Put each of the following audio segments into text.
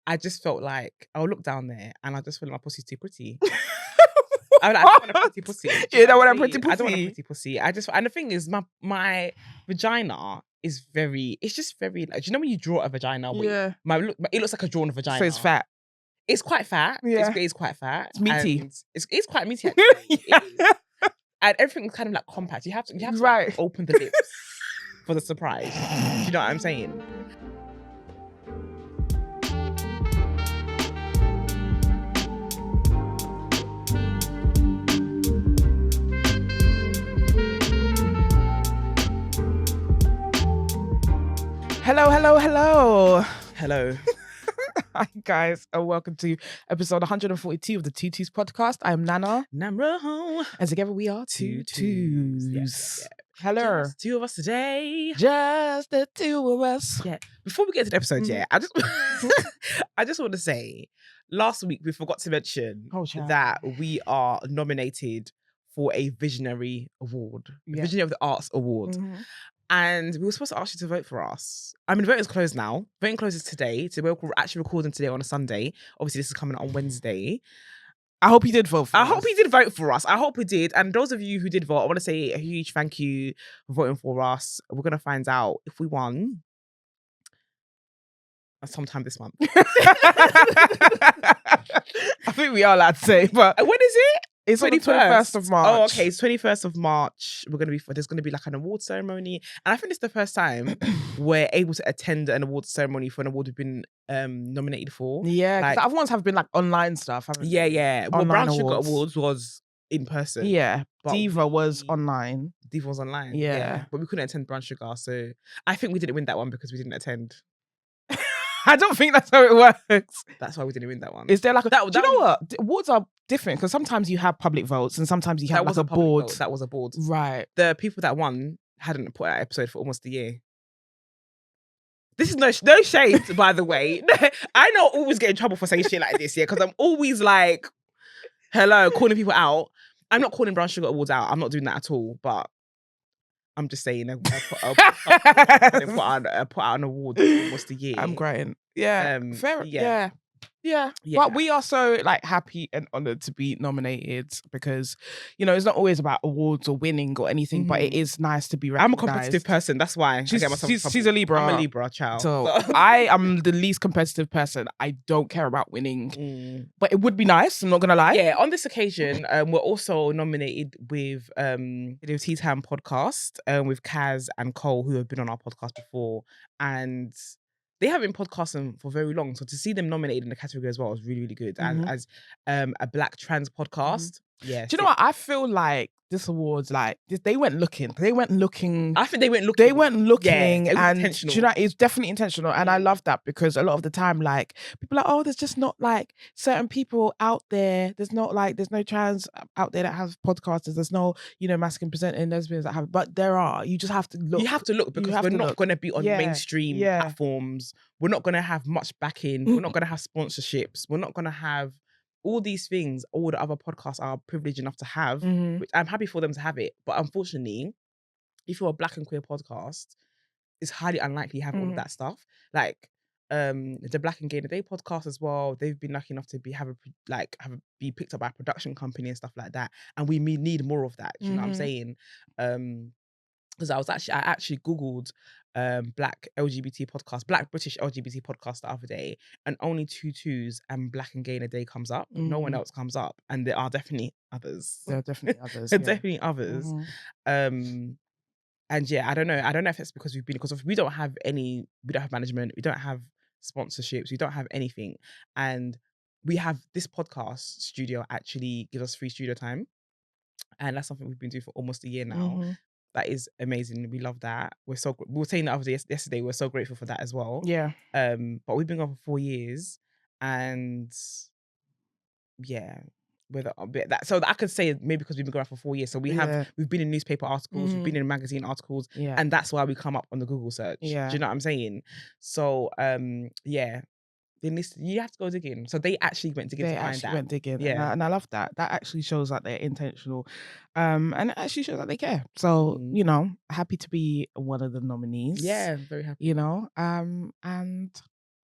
I just felt like I'll look down there and I just feel like my pussy's too pretty. I don't want a pretty pussy. You don't want a I'm pretty saying? I don't want a pussy. pretty pussy. And the thing is, my vagina is it's just very, like, do you know when you draw a vagina? Yeah. It looks like a drawn vagina. So it's fat. It's quite fat. Yeah. It's quite fat. It's meaty. And it's quite meaty, actually. Yeah. It is. And everything's kind of like compact. You have to Right. like, open the lips for the surprise. Do you know what I'm saying? Hello. Hello. Hi guys, and welcome to episode 142 of the Two Twos podcast. I'm Nana. Namro. And together we are Two Twos. Yeah. Hello. Just two of us today. Just the two of us. Yeah. Before we get to the episode, I just want to say, last week we forgot to mention that we are nominated for a Visionary Award, Visionary of the Arts Award. Mm-hmm. And we were supposed to ask you to vote for us. I mean, voting's closed now. Voting closes today. So we're actually recording today on a Sunday. Obviously, this is coming out on Wednesday. I hope you did vote for us. I hope you did vote for us. I hope we did. And those of you who did vote, I want to say a huge thank you for voting for us. We're going to find out if we won sometime this month. I think we are allowed to say, but when is it? It's 21st of March. Oh, okay. It's 21st of March. There's going to be like an award ceremony. And I think it's the first time we're able to attend an award ceremony for an award we've been nominated for. Yeah, because the other ones have been like online stuff, haven't they? Yeah. Well, Brown Sugar Awards was in person. Yeah. Diva was online. Diva was online. Yeah. But we couldn't attend Brown Sugar. So I think we didn't win that one because we didn't attend. I don't think that's how it works. That's why we didn't win that one. Is there like do you know what? Awards are different because sometimes you have public votes and sometimes you have like a board. Vote. That was a board. Right. The people that won hadn't put out an episode for almost a year. This is no shade, by the way. I know I always get in trouble for saying shit like this, because I'm always like, hello, calling people out. I'm not calling Brown Sugar Awards out. I'm not doing that at all, but I'm just saying, I'll put out an award for almost a year. I'm grateful. Yeah. Fair. Yeah. But we are so like happy and honored to be nominated because, it's not always about awards or winning or anything, but it is nice to be recognized. I'm a competitive person. That's why she's a Libra. I'm a Libra, child. So I am the least competitive person. I don't care about winning, but it would be nice. I'm not going to lie. Yeah. On this occasion, we're also nominated with the Tea Time podcast with Kaz and Cole, who have been on our podcast before. And they haven't been podcasting for very long. So to see them nominated in the category as well was really, really good. And as a Black trans podcast. Yeah. Do you know what? I feel like this awards, like they went looking. I think they went looking. Yeah, and intentional. Do you know, it's definitely intentional. And I love that because a lot of the time, like, people are like, oh, there's just not like certain people out there. There's no trans out there that have podcasters. There's no, masculine presenting lesbians that have, but there are. You just have to look. You have to look because we're not going to be on mainstream platforms. We're not going to have much backing. We're not going to have sponsorships. We're not going to have all these things all the other podcasts are privileged enough to have, which I'm happy for them to have it. But unfortunately, if you're a Black and queer podcast, it's highly unlikely you have all of that stuff. Like the Black and Gay in a Day podcast as well, they've been lucky enough to be picked up by a production company and stuff like that. And we need more of that. You know what I'm saying? Because I actually Googled Black LGBT podcast, Black British LGBT podcast the other day, and only Two Twos and Black and Gay in a Day comes up. No one else comes up, and there are definitely others. Definitely others. And yeah, I don't know if it's because we don't have management, we don't have sponsorships, we don't have anything, and we have this podcast studio actually gives us free studio time, and that's something we've been doing for almost a year now. That is amazing. We love that. We were saying that yesterday. We're so grateful for that as well. Yeah. But we've been going for 4 years, and yeah, so I could say maybe because we've been going for 4 years. So we've been in newspaper articles, we've been in magazine articles, and that's why we come up on the Google search. Yeah. Do you know what I'm saying? So yeah. You have to go digging. So they actually went digging to find that. They went digging. Yeah. And I love that. That actually shows that they're intentional. And it actually shows that they care. So, happy to be one of the nominees. Yeah, very happy. And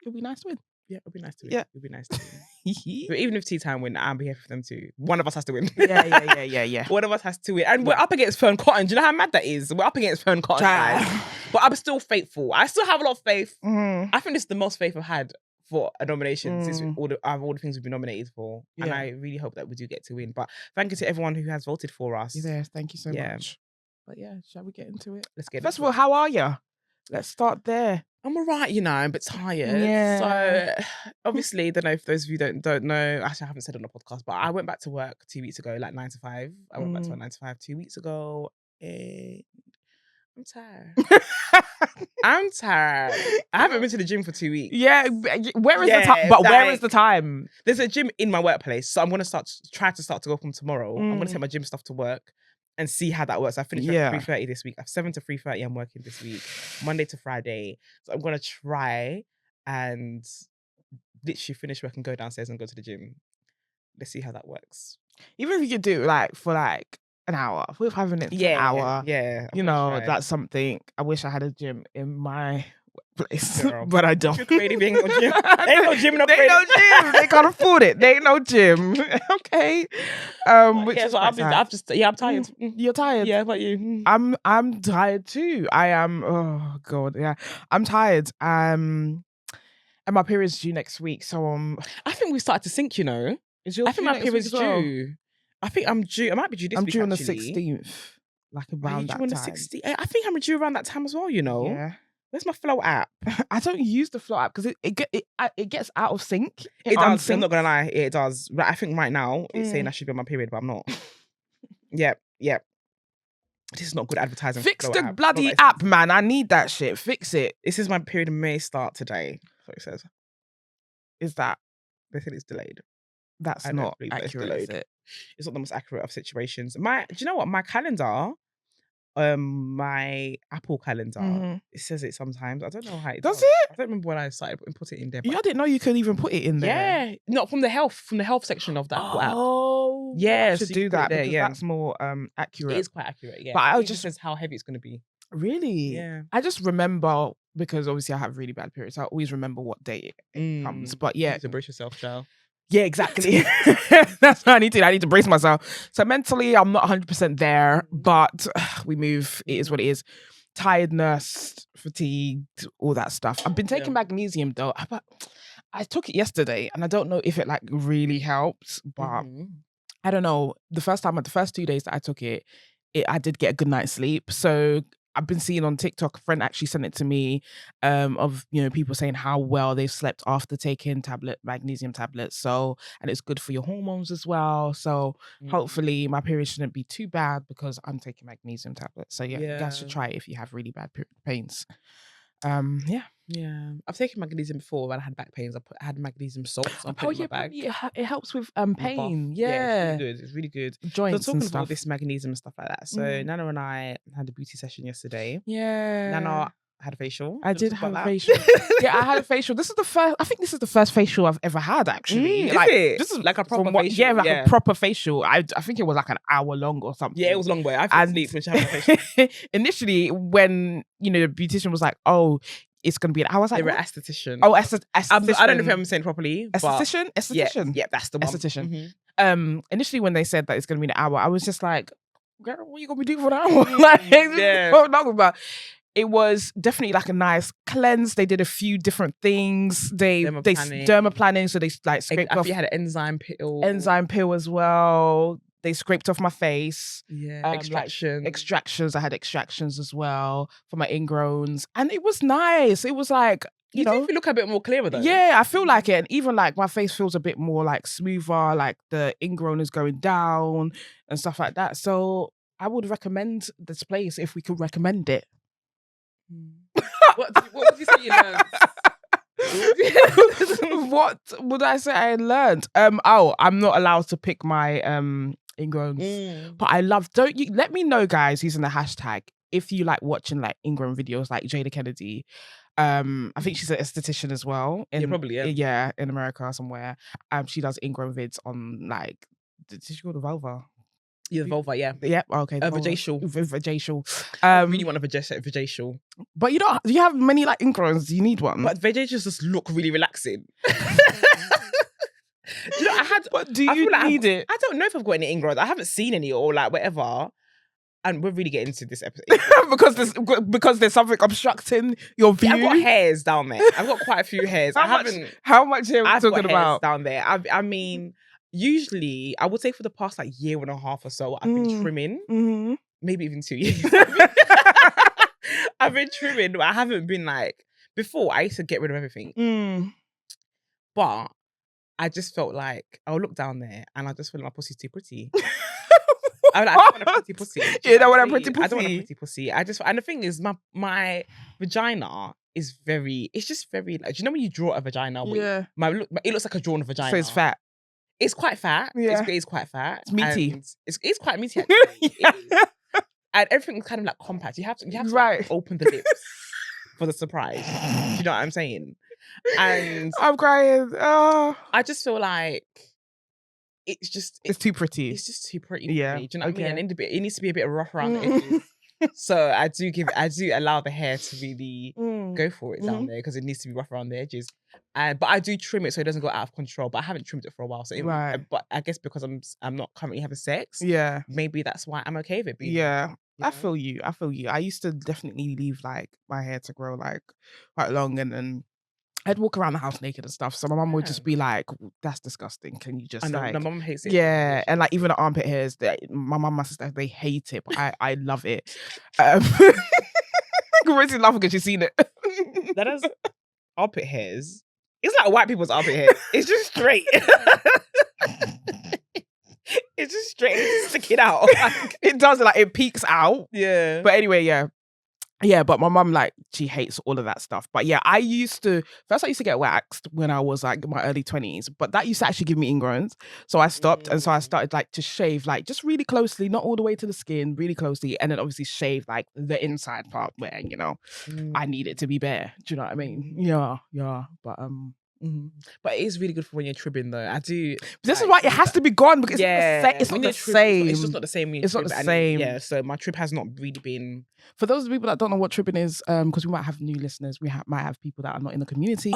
it'll be nice to win. Yeah, it'll be nice to win. Yeah. It'll be nice to win. But even if Tea Time win, I'm here for them too. One of us has to win. Yeah. One of us has to win. And we're up against Fern Cotton. Do you know how mad that is? We're up against Fern Cotton, guys. But I'm still faithful. I still have a lot of faith. I think this is the most faith I've had for a nomination since all the things we've been nominated for. And I really hope that we do get to win. But thank you to everyone who has voted for us. Yes, thank you so much. But yeah, shall we get into it? Let's get First of all, how are you? Let's start there. I'm all right, I'm a bit tired. Yeah. So obviously, don't know if those of you don't know, actually I haven't said on the podcast, but I went back to work 2 weeks ago, like 9 to 5. I went back to work 9 to 5 2 weeks ago. And I'm tired. I'm tired. I haven't been to the gym for 2 weeks. Yeah, where is the time? But where is the time? There's a gym in my workplace, so I'm gonna try to go from tomorrow. I'm gonna take my gym stuff to work and see how that works. I finished at 3:30 this week. 7 to 3:30 I'm working this week, Monday to Friday. So I'm gonna try and literally finish work and go downstairs and go to the gym. Let's see how that works. Even if you could do like for like an hour, 45 minutes, an hour. Yeah. That's something. I wish I had a gym in my place, but I don't. You're creative, ain't no gym. Ain't no gym, no They no gym. They can't afford it. They ain't no gym. Okay. Which is so I'm tired. You're tired. Yeah, but you. I'm tired too. I am. Oh God, yeah. I'm tired. And my period's due next week, so I think we started to sync. Is yours? I think my period's due. I think I'm due. I might be due this week. I'm due on the actually. 16th. Like around that time. 16th? I think I'm due around that time as well. Yeah. Where's my Flow app? I don't use the Flow app because it gets out of sync. It does. I'm not gonna lie, it does. But I think right now it's saying I should be on my period, but I'm not. Yep. This is not good advertising. Fix the bloody app, man. I need that shit. Fix it. This is my period may start today. That's what it says. Is that? They said it's delayed. That's not accurate, is it? It's not the most accurate of situations. Do you know what? My calendar, my Apple calendar, it says it sometimes. I don't know how it does. It? I don't remember when I started put it in there. I didn't know you could even put it in there. Yeah, not from the health section of the Apple app. Oh, yeah, I should do that there. Yeah, that's more accurate. It is quite accurate. Yeah, but it just says how heavy it's going to be. Really? Yeah. I just remember because obviously I have really bad periods. I always remember what day it comes. But yeah, you need to brace yourself, child. Yeah, exactly. That's what I need to. I need to brace myself. So mentally, I'm not 100% there, but we move. It is what it is. Tiredness, fatigued, all that stuff. I've been taking magnesium though. I took it yesterday, and I don't know if it like really helps, but I don't know. The first 2 days that I took it, I did get a good night's sleep. So I've been seeing on TikTok, a friend actually sent it to me, of people saying how well they've slept after taking magnesium tablets. So, and it's good for your hormones as well. So hopefully my period shouldn't be too bad because I'm taking magnesium tablets. So yeah, you guys should try it if you have really bad pains. Yeah, I've taken magnesium before when I had back pains. I had magnesium salts. In my bag. It helps with pain. Yeah, it's really good. Joints so talking and stuff. about this magnesium and stuff like that. So Nana and I had a beauty session yesterday. Yeah, Nana had a facial. I did have a facial. Yeah, I had a facial. This is the first. I think this is the first facial I've ever had. Actually, is it? This is like a proper facial. Yeah, like a proper facial. I think it was like an hour long or something. Yeah, it was long way. I fell asleep when she had a facial. Initially, when the beautician was like, "Oh, it's going to be an hour." I was like, they were esthetician. Oh, esthetician. I don't know if I'm saying it properly. Esthetician. Yeah, that's the one. Esthetician. Initially, when they said that it's going to be an hour, I was just like, "Girl, what are you going to be doing for an hour?" Like, so long about. It was definitely like a nice cleanse. They did a few different things. They dermaplaning, so they like scraped off. You had an enzyme pill as well. They scraped off my face. Yeah, extractions. I had extractions as well for my ingrowns, and it was nice. It was like you look a bit more clearer though. Yeah, I feel like it, and even like my face feels a bit more like smoother. Like the ingrown is going down and stuff like that. So I would recommend this place if we could recommend it. What did you say you learned? What would I say I learned? I'm not allowed to pick my ingrowns, but I love. Don't you let me know, guys, using the hashtag if you like watching like ingrown videos, like Jada Kennedy. I think she's an esthetician as well. Yeah, in America somewhere. She does ingrown vids on like. Did she call the vulva? Yeah, the vulva, yeah. Yep, okay. Vagacial. Vagacial. I really want a vagacial. But you have many like ingrowns. Do you need one? But vagacials just look really relaxing. Do you know, But do you need it? I don't know if I've got any ingrowns. I haven't seen any or like whatever. And we're really getting into this episode. because there's something obstructing your view. Yeah, I've got hairs down there. I've got quite a few hairs. How much hair are we talking about? Down there. I mean, usually, I would say for the past like year and a half or so, I've been trimming. Maybe even 2 years. I've been trimming, but I haven't been like... Before, I used to get rid of everything. But I just felt like I'll look down there and I just feel like my pussy's too pretty. I don't want a pretty pussy. You don't want a pretty pussy? I don't want a pretty pussy. And the thing is, my vagina is very... It's just very... Like, do you know when you draw a vagina? Yeah. It looks like a drawn vagina. So it's fat. It's quite fat. Yeah. It's quite fat. It's meaty. It's quite meaty, actually. Yeah. And everything's kind of like compact. You have to like, open the lips for the surprise. Do you know what I'm saying? And I'm crying. Oh. I just feel like it's too pretty. It's just too pretty. Yeah. Do you know what I mean? And it needs to be a bit rough around the edges. So I do allow the hair to really go for it down there because it needs to be rough around the edges. But I do trim it so it doesn't go out of control. But I haven't trimmed it for a while. So but I guess because I'm not currently having sex. Yeah. Maybe that's why I'm okay with it. Yeah. I feel you. I used to definitely leave like my hair to grow like quite long, and then I'd walk around the house naked and stuff. So my mum would just be like, "That's disgusting. Can you just?" I know, like, my mum hates it. Yeah, and like even the armpit hairs, my mum, my sister, they hate it, but I love it. Rosie's laughing because she's seen it. That is armpit hairs. It's like white people's armpit hair. It's just straight. It's just straight. It's sticking out. It does, like it peeks out. Yeah. But anyway, yeah. Yeah, but my mum, like, she hates all of that stuff. But yeah, I used to get waxed when I was like in my early 20s, but that used to actually give me ingrowns. So I stopped, and so I started like to shave like just really closely, not all the way to the skin, really closely, and then obviously shave like the inside part where, you know, I need it to be bare. Do you know what I mean? Yeah. But But it is really good for when you're tribbing though. I do. This is why it has to be gone, because it's not the same. It's just not the same. It's not the same. Yeah. So my trib has not really been. For those people that don't know what tribbing is, because we might have new listeners, might have people that are not in the community.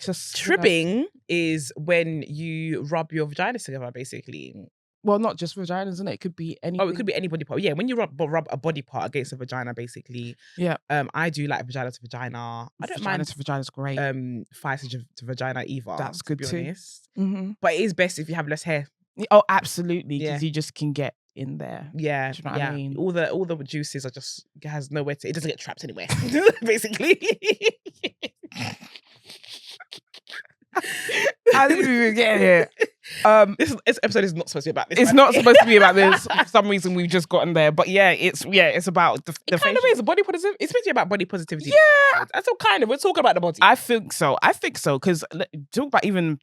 Just tribbing is when you rub your vaginas together, basically. Well, not just vaginas, isn't it? It could be anything. Oh, it could be any body part. Yeah, when you rub a body part against a vagina, basically. Yeah. I do like vagina to vagina. I don't mind. Vagina to vagina is great. Thigh to vagina either. That's good too. Honest. But it is best if you have less hair. Oh, absolutely. Because you just can get in there. Yeah. Do you know what I mean? All the juices are just, it has nowhere to. It doesn't get trapped anywhere. Basically. How did we even get here? This episode is not supposed to be about this. It's not supposed to be about this. For some reason, we've just gotten there. But yeah, it's about the kind of is body positivity. It's basically about body positivity. Yeah, that's all kind of. We're talking about the body. I think so. Because talk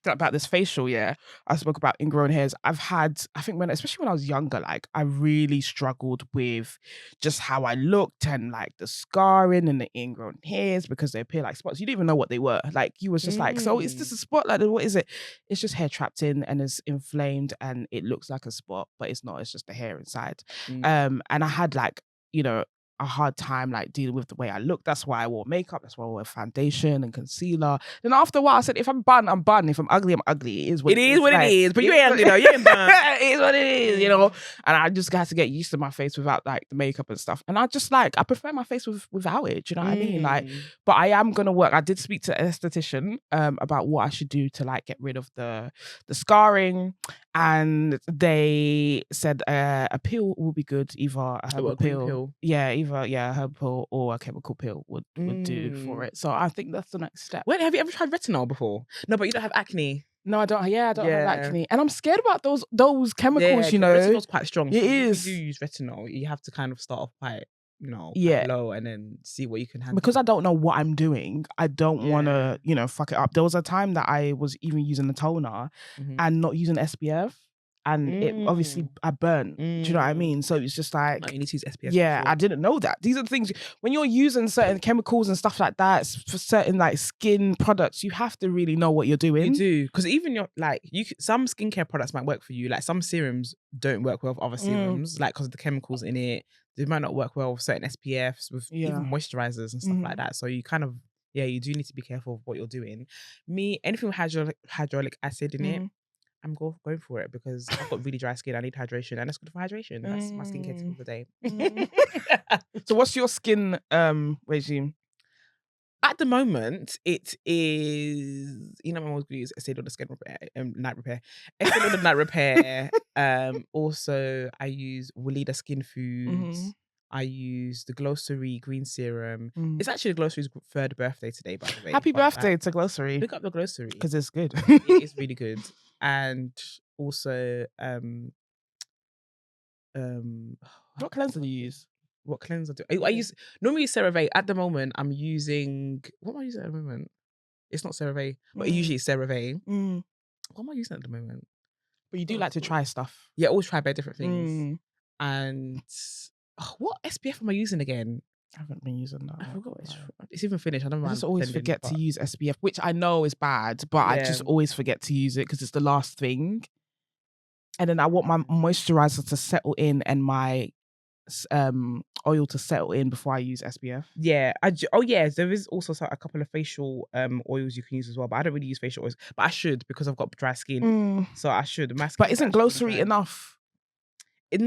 about this facial. Yeah, I spoke about ingrown hairs. I've had. I think especially when I was younger, like I really struggled with just how I looked and like the scarring and the ingrown hairs because they appear like spots. You didn't even know what they were. Like you was just like, so is this a spot? Like what is it? It's just hair trapped in and it's inflamed and it looks like a spot, but it's not. It's just the hair inside. And I had like, you know, a hard time like dealing with the way I look. That's why I wore makeup. That's why I wore foundation and concealer. Then after a while, I said, if I'm bun, I'm bun. If I'm ugly, I'm ugly. It is what it is. What it is. But you ain't ugly though. You ain't bun. It is what it is, you know. And I just had to get used to my face without like the makeup and stuff. And I just like, I prefer my face without it. Do you know what I mean? Like, but I am gonna work. I did speak to an esthetician about what I should do to like get rid of the scarring. And they said a pill will be good, either a herbal pill. Yeah, either a herbal pill or a chemical pill would do for it. So I think that's the next step. Wait, have you ever tried retinol before? No, but you don't have acne. No, I don't. Yeah, I don't have acne, and I'm scared about those chemicals. You know, retinol's quite strong. It is. If you use retinol, you have to kind of start off quite, you know, low, and then see what you can handle. Because I don't know what I'm doing, I don't want to, you know, fuck it up. There was a time that I was even using the toner and not using SPF. and it obviously I burnt. Do you know what I mean? So it's just like, no, you need to use SPF. yeah, I didn't know that. These are the things when you're using certain chemicals and stuff like that for certain like skin products, you have to really know what you're doing. You do, because even your some skincare products might work for you. Like some serums don't work well with other serums, like because of the chemicals in it. They might not work well with certain SPFs, with even moisturizers and stuff like that. So you kind of, you do need to be careful of what you're doing. Me, anything with hyaluronic acid in it, I'm going for it because I've got really dry skin. I need hydration, and that's good for hydration. That's my skincare tip of the day. So what's your skin regime? At the moment, it is, my mom was going to use Estee Lauder skin repair, night repair. Estee Lauder night repair. Also, I use Weleda Skin Foods. I use the Glossary Green Serum. It's actually Glossary's 3rd birthday today, by the way. Happy birthday to Glossary. Pick up the Glossary. Because it's good. It is really good. And also, what cleanser do you use? What cleanser do I use? Normally CeraVe. At the moment, I'm using, what am I using at the moment? It's not CeraVe, but usually it's CeraVe. What am I using at the moment? But you do like to try stuff. Yeah, always try bare different things. And what SPF am I using again? I haven't been using that. I forgot. It's even finished. I don't know. I just always forget to use SPF, which I know is bad, but I just always forget to use it because it's the last thing. And then I want my moisturizer to settle in and my oil to settle in before I use SPF. Yeah. There is also a couple of facial oils you can use as well, but I don't really use facial oils. But I should, because I've got dry skin, so I should. But isn't Glossary enough?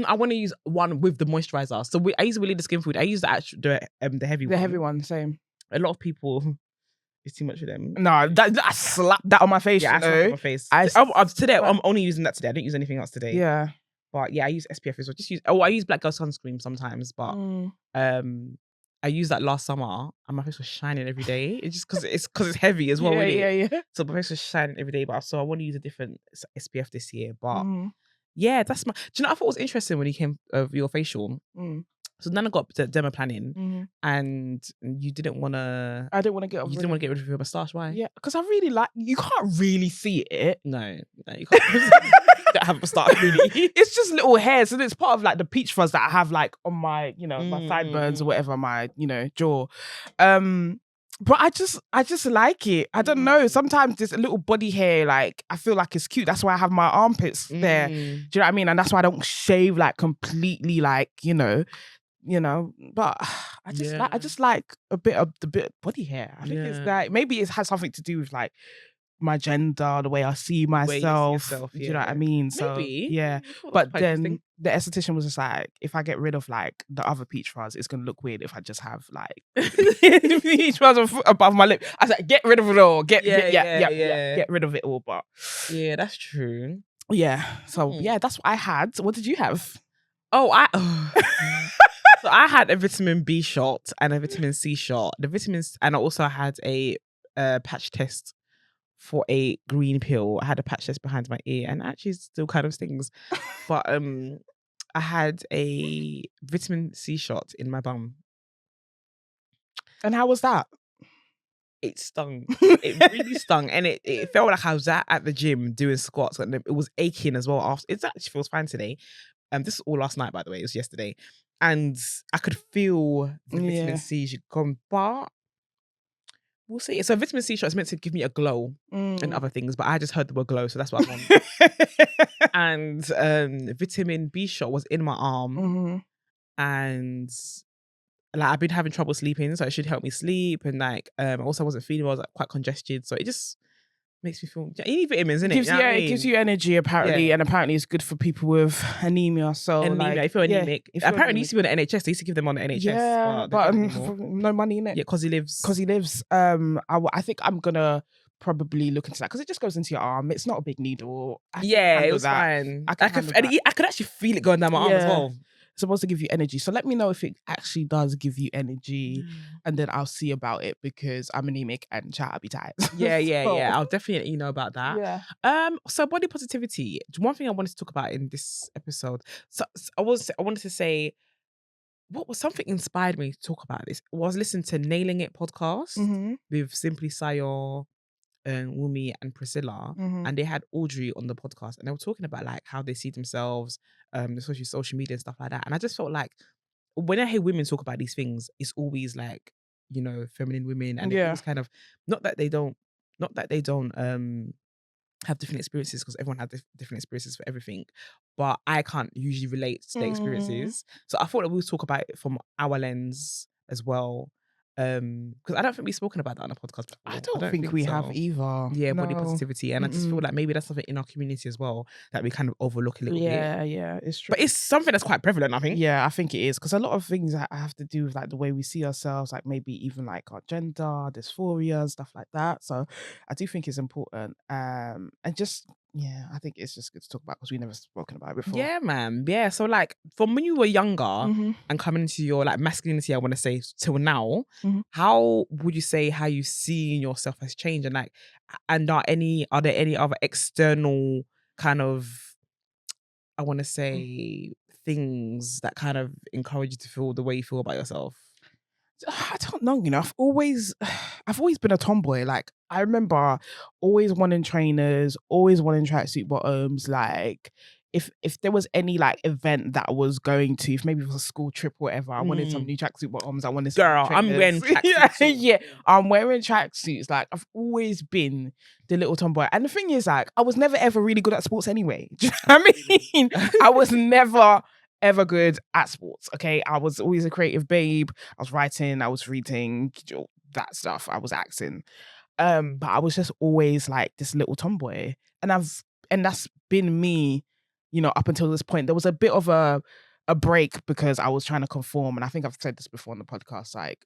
I want to use one with the moisturizer. So I use Weleda Skin Food. I use the heavy one. The heavy one, same. A lot of people, it's too much for them. No, I slapped that on my face. Yeah, I slapped it on my face. Today, I'm only using that today. I didn't use anything else today. Yeah. But yeah, I use SPF as well. I use Black Girl sunscreen sometimes, but I used that last summer and my face was shining every day. It's just because it's heavy as well. Yeah. So my face was shining every day, but so I want to use a different SPF this year. But yeah, that's my. Do you know? I thought it was interesting when you came of your facial. So then I got demo planning, and you didn't want to. I didn't want to get. You didn't want to get rid of your moustache. Why? Yeah, because I really like. You can't really see it. No, you can't. You don't have a moustache really. It's just little hairs, and it's part of like the peach fuzz that I have like on my, my sideburns or whatever, my jaw. But I just like it. I don't know. Sometimes this little body hair, like I feel like it's cute. That's why I have my armpits there. Do you know what I mean? And that's why I don't shave like completely, like But I just like a bit of body hair. I think it's like maybe it has something to do with like my gender, the way I see myself. Do you know what I mean? So maybe. Yeah. But then the esthetician was just like, if I get rid of like the other peach fuzz, it's gonna look weird if I just have like peach fuzz above my lip. I was like, get rid of it all. Get rid of it all. But yeah, that's true. Yeah. So yeah, that's what I had. What did you have? So I had a vitamin B shot and a vitamin C shot. The vitamins, and I also had a patch test for a green pill. I had a patch test behind my ear, and actually still kind of stings. But I had a vitamin C shot in my bum. And how was that? It stung. It really stung, and it felt like I was at the gym doing squats, and it was aching as well. After it actually feels fine today. This is all last night, by the way. It was yesterday, and I could feel the vitamin C come, but we'll see. So vitamin C shot is meant to give me a glow and other things, but I just heard the word glow, so that's what I want. And vitamin B shot was in my arm, and like I've been having trouble sleeping, so it should help me sleep. And like also I wasn't feeling well, I was like quite congested, so it just makes me feel. You need vitamins, innit? It gives you energy apparently, and apparently it's good for people with anemia. So anemia, if you're anemic, apparently used to be on the NHS. They used to give them on the NHS. Yeah, but no money in it. Yeah, because he lives. I think I'm gonna probably look into that because it just goes into your arm. It's not a big needle. It was fine. I could actually feel it going down my arm as well. It's supposed to give you energy. So let me know if it actually does give you energy, and then I'll see about it because I'm anemic and I'll be tired. Yeah. I'll definitely let you know about that. Yeah. So body positivity. One thing I wanted to talk about in this episode. So I wanted to say, what was something inspired me to talk about this? I was listening to Nailing It podcast with Simply Sayo Wumi and Priscilla, and they had Audrey on the podcast, and they were talking about like how they see themselves, especially social media and stuff like that. And I just felt like when I hear women talk about these things, it's always like, you know, feminine women, and it always kind of not that they don't have different experiences, because everyone has different experiences for everything, but I can't usually relate to their experiences. So I thought that we would talk about it from our lens as well, because I don't think we've spoken about that on a podcast before. I don't think we have either. Yeah, body positivity, and I just feel like maybe that's something in our community as well that we kind of overlook a little bit. Yeah, it's true. But it's something that's quite prevalent, I think. Yeah, I think it is, because a lot of things have to do with like the way we see ourselves, like maybe even like our gender, dysphoria, and stuff like that. So I do think it's important. And just I think it's just good to talk about, because we never spoken about it before. Yeah, man. Yeah. So like from when you were younger and coming into your like masculinity, I want to say, till now, how would you say how you seen yourself has changed, and like, and are there any other external kind of, I want to say, things that kind of encourage you to feel the way you feel about yourself? I don't know, you know, I've always been a tomboy. Like, I remember always wanting trainers, always wanting tracksuit bottoms. Like, if there was any like event that I was going to, if maybe it was a school trip or whatever, I wanted some new tracksuit bottoms. I wanted some Girl, new trainers. I'm wearing tracksuits. Yeah, I'm wearing tracksuits. Like, I've always been the little tomboy. And the thing is, like, I was never ever really good at sports anyway. Do you know what I mean? I was never ever good at sports. Okay, I was always a creative babe. I was writing, I was reading, that stuff. I was acting. But I was just always like this little tomboy, and that's been me, you know, up until this point. There was a bit of a break because I was trying to conform, and I think I've said this before on the podcast. Like,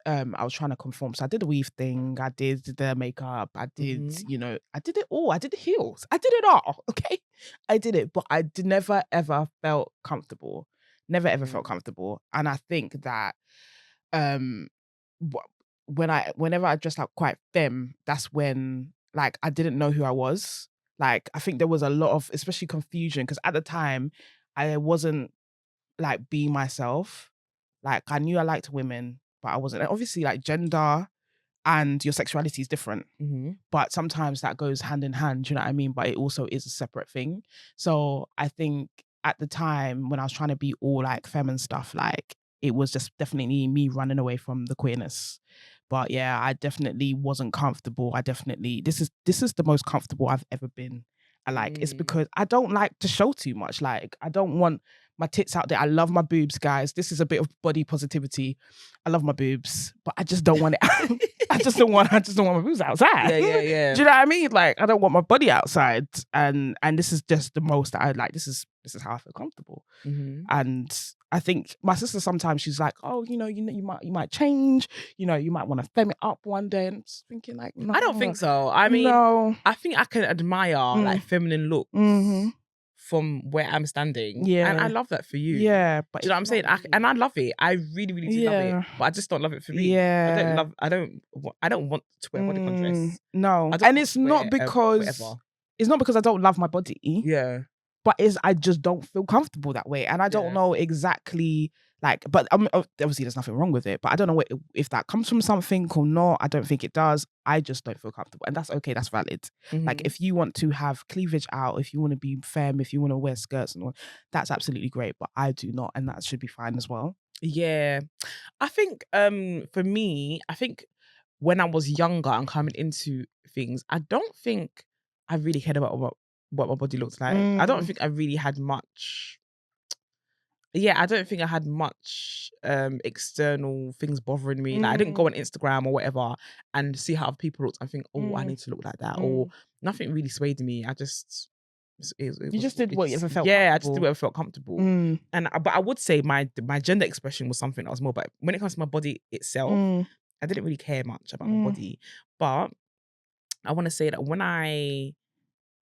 I was trying to conform. So I did the weave thing, I did the makeup, I did, you know, I did it all. I did the heels. I did it all. Okay. I did it, but I never ever felt comfortable. Never ever felt comfortable. And I think that whenever I dressed up quite femme, that's when like I didn't know who I was. Like, I think there was a lot of, especially confusion, because at the time I wasn't like being myself. Like, I knew I liked women, but I wasn't. And obviously, like, gender and your sexuality is different, but sometimes that goes hand in hand. Do you know what I mean? But it also is a separate thing. So I think at the time when I was trying to be all like femme and stuff, like, it was just definitely me running away from the queerness. But yeah, I definitely wasn't comfortable. This is the most comfortable I've ever been. I like, it's because I don't like to show too much. Like, I don't want my tits out there. I love my boobs, guys. This is a bit of body positivity. I love my boobs, but I just don't want it. I just don't want my boobs outside. Yeah. Do you know what I mean? Like, I don't want my body outside. And this is just the most that I like. This is how I feel comfortable. And I think my sister sometimes, she's like, oh, you might change. You know, you might want to femme it up one day. And I'm just thinking, like, no. I don't think so. I mean, no. I think I can admire like feminine looks from where I'm standing. Yeah. And I love that for you. Yeah. But do you know what I'm saying? And I love it. I really, really do love it. But I just don't love it for me. Yeah. I don't want to wear bodycon dress. No. And it's not because I don't love my body. Yeah. But I just don't feel comfortable that way. And I don't know exactly, like, but obviously there's nothing wrong with it, but I don't know if that comes from something or not. I don't think it does. I just don't feel comfortable. And that's okay. That's valid. Like, if you want to have cleavage out, if you want to be femme, if you want to wear skirts and all, that's absolutely great. But I do not. And that should be fine as well. Yeah. I think for me, I think when I was younger and coming into things, I don't think I really cared about what my body looks like. I don't think I really had much. Yeah, I don't think I had much external things bothering me. Like, I didn't go on Instagram or whatever and see how other people looked and think, oh, I need to look like that. Or nothing really swayed me. I just you just did whatever felt comfortable. Yeah, I just did whatever felt comfortable. But I would say my gender expression was something that was more. But when it comes to my body itself, I didn't really care much about my body. But I want to say that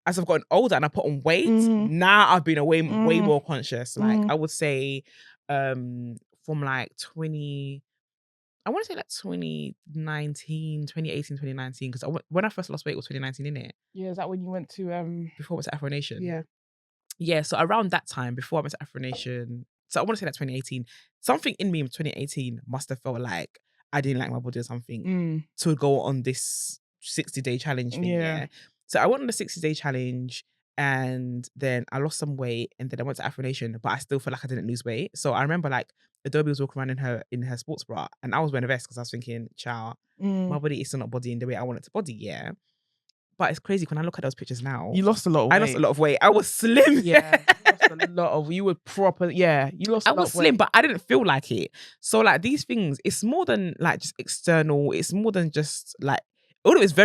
as I've gotten older and I put on weight, now I've been way more conscious. Like, I would say from like 2019, 2019, because when I first lost weight was 2019, innit? Yeah, is that when you went to before I went to Afro Nation? Yeah, so around that time, before I went to Afro Nation, so I want to say that 2018, something in me in 2018 must have felt like I didn't like my body or something to go on this 60-day challenge thing. Yeah. So I went on the 60-day challenge and then I lost some weight and then I went to Afro Nation, but I still feel like I didn't lose weight. So I remember like Adobe was walking around in her sports bra and I was wearing a vest because I was thinking, child, my body is still not bodying the way I want it to body. Yeah. But it's crazy when I look at those pictures now. You lost a lot of weight. I lost a lot of weight. I was slim. Yeah. You lost a lot of, you were proper. Yeah. You lost a lot of weight. I was slim, but I didn't feel like it. So like these things, it's more than like just external. It's more than just like, all of it's